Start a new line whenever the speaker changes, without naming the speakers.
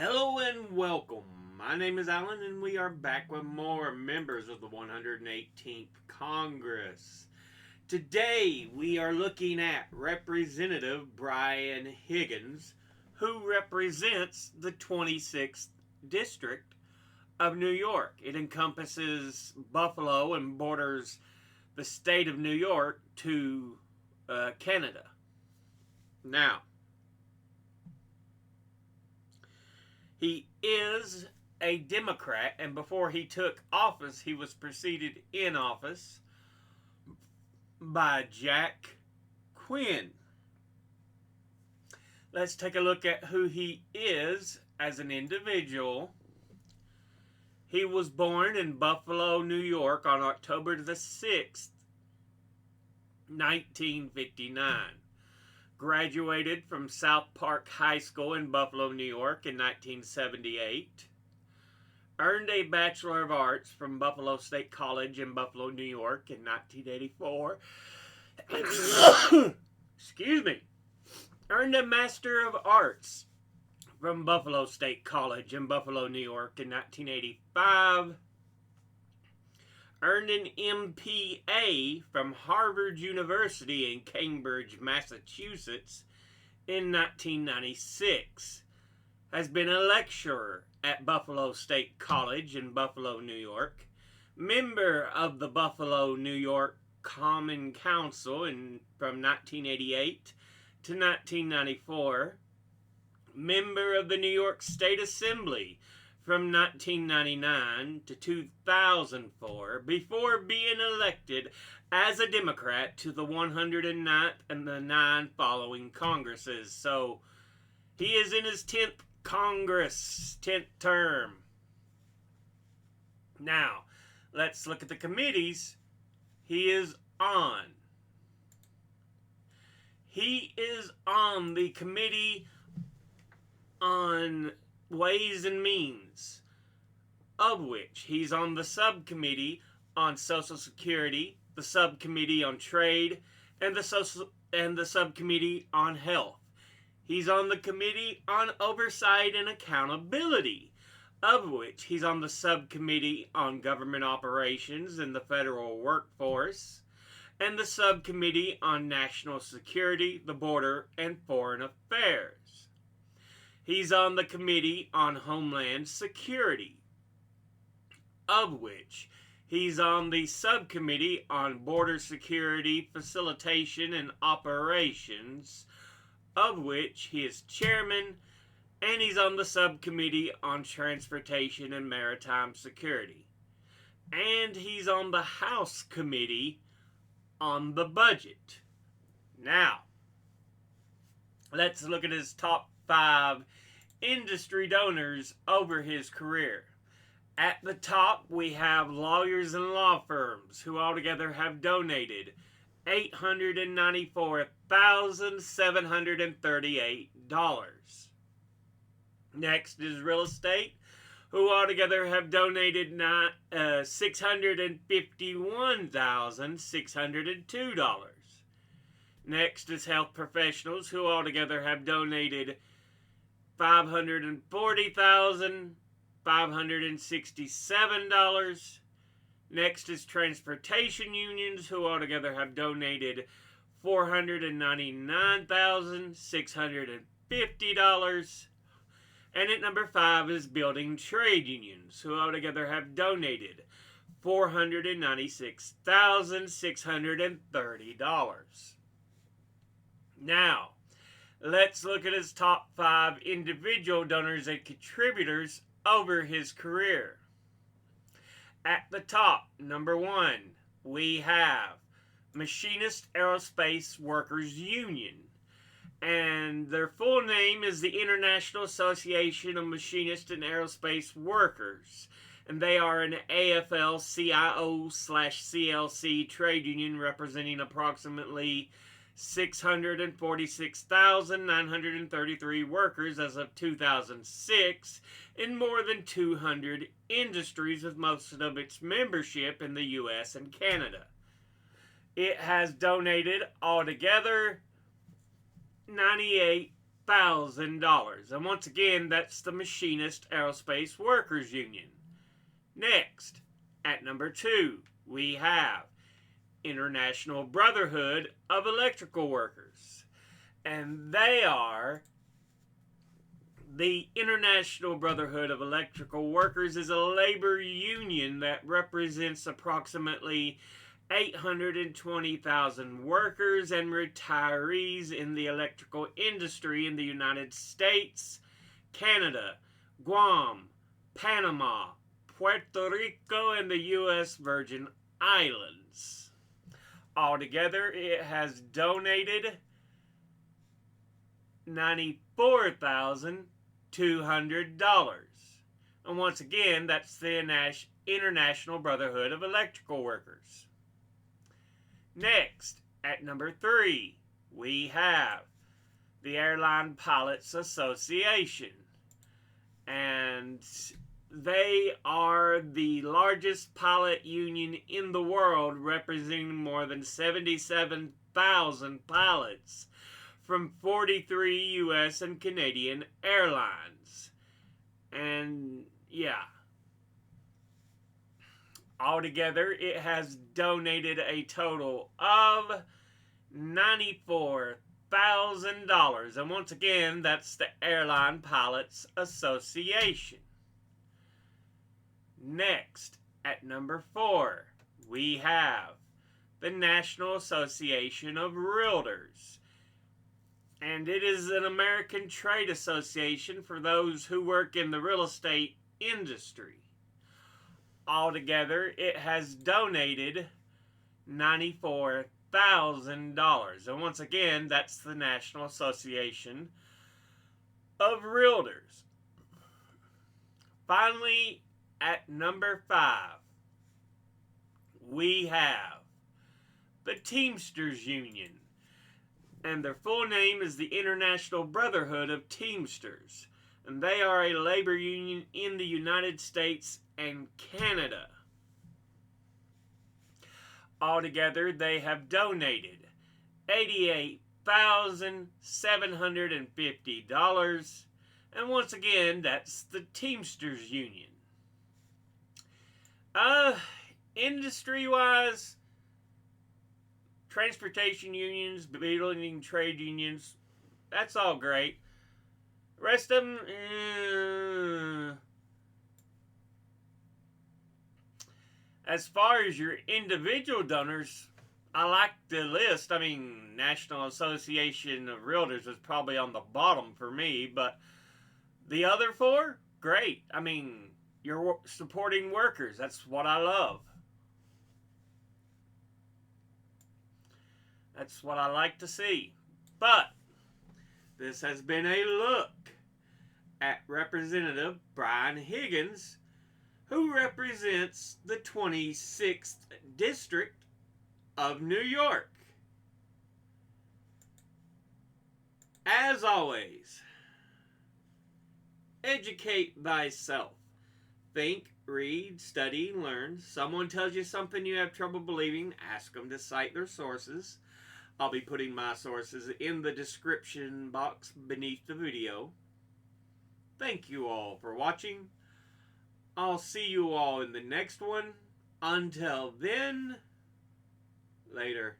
Hello and welcome. My name is Alan, and we are back with more members of the 118th Congress. Today, we are looking at Representative Brian Higgins, who represents the 26th District of New York. It encompasses Buffalo and borders the state of New York to Canada. Now, he is a Democrat, and before he took office, he was preceded in office by Jack Quinn. Let's take a look at who he is as an individual. He was born in Buffalo, New York on October the 6th, 1959. Graduated from South Park High School in Buffalo, New York in 1978. Earned a Bachelor of Arts from Buffalo State College in Buffalo, New York in 1984. Excuse me. Earned a Master of Arts from Buffalo State College in Buffalo, New York in 1985. Earned an MPA from Harvard University in Cambridge, Massachusetts in 1996. Has been a lecturer at Buffalo State College in Buffalo, New York. Member of the Buffalo, New York Common Council from 1988 to 1994. Member of the New York State Assembly from 1999 to 2004, before being elected as a Democrat to the 109th and the 9 following Congresses. So he is in his 10th Congress, 10th term. Now, let's look at the committees he is on. He is on the Committee on Ways and Means, of which he's on the subcommittee on Social Security, the subcommittee on Trade, and the subcommittee on Health. He's on the Committee on Oversight and Accountability, of which he's on the subcommittee on Government Operations and the Federal Workforce, and the subcommittee on National Security, the Border, and Foreign Affairs. He's on the Committee on Homeland Security, of which he's on the Subcommittee on Border Security Facilitation and Operations, of which he is chairman, and he's on the Subcommittee on Transportation and Maritime Security. And he's on the House Committee on the Budget. Now, let's look at his top 5 industry donors over his career. At the top, we have lawyers and law firms who altogether have donated $894,738. Next is real estate, who altogether have donated $651,602. Next is health professionals, who altogether have donated $540,567. Next is transportation unions, who altogether have donated $499,650. And at number 5 is building trade unions, who altogether have donated $496,630. Now, let's look at his top 5 individual donors and contributors over his career. At the top, number 1, we have Machinist Aerospace Workers Union. And their full name is the International Association of Machinists and Aerospace Workers. And they are an AFL-CIO/CLC trade union representing approximately 646,933 workers as of 2006 in more than 200 industries, with most of its membership in the U.S. and Canada. It has donated altogether And once again, that's the Machinist Aerospace Workers Union. Next, at number 2, we have International Brotherhood of Electrical Workers. And they are the International Brotherhood of Electrical Workers is a labor union that represents approximately 820,000 workers and retirees in the electrical industry in the United States, Canada, Guam, Panama, Puerto Rico, and the U.S. Virgin Islands. Altogether, it has donated $94,200. And once again, that's the International Brotherhood of Electrical Workers. Next, at number 3, we have the Airline Pilots Association. And they are the largest pilot union in the world, representing more than 77,000 pilots from 43 U.S. and Canadian airlines. And yeah, altogether it has donated a total of $94,000. And once again, that's the Airline Pilots Association. Next, at number 4, we have the National Association of Realtors. And it is an American trade association for those who work in the real estate industry. Altogether, it has donated $94,000. And once again, that's the National Association of Realtors. Finally, at number 5, we have the Teamsters Union. And their full name is the International Brotherhood of Teamsters. And they are a labor union in the United States and Canada. Altogether, they have donated $88,750. And once again, that's the Teamsters Union. Industry-wise, transportation unions, building trade unions, that's all great. The rest of them, As far as your individual donors, I like the list. I mean, National Association of Realtors was probably on the bottom for me, but the other 4, great. I mean, you're supporting workers. That's what I love. That's what I like to see. But this has been a look at Representative Brian Higgins, who represents the 26th District of New York. As always, educate thyself. Think, read, study, learn. Someone tells you something you have trouble believing, ask them to cite their sources. I'll be putting my sources in the description box beneath the video. Thank you all for watching. I'll see you all in the next one. Until then, later.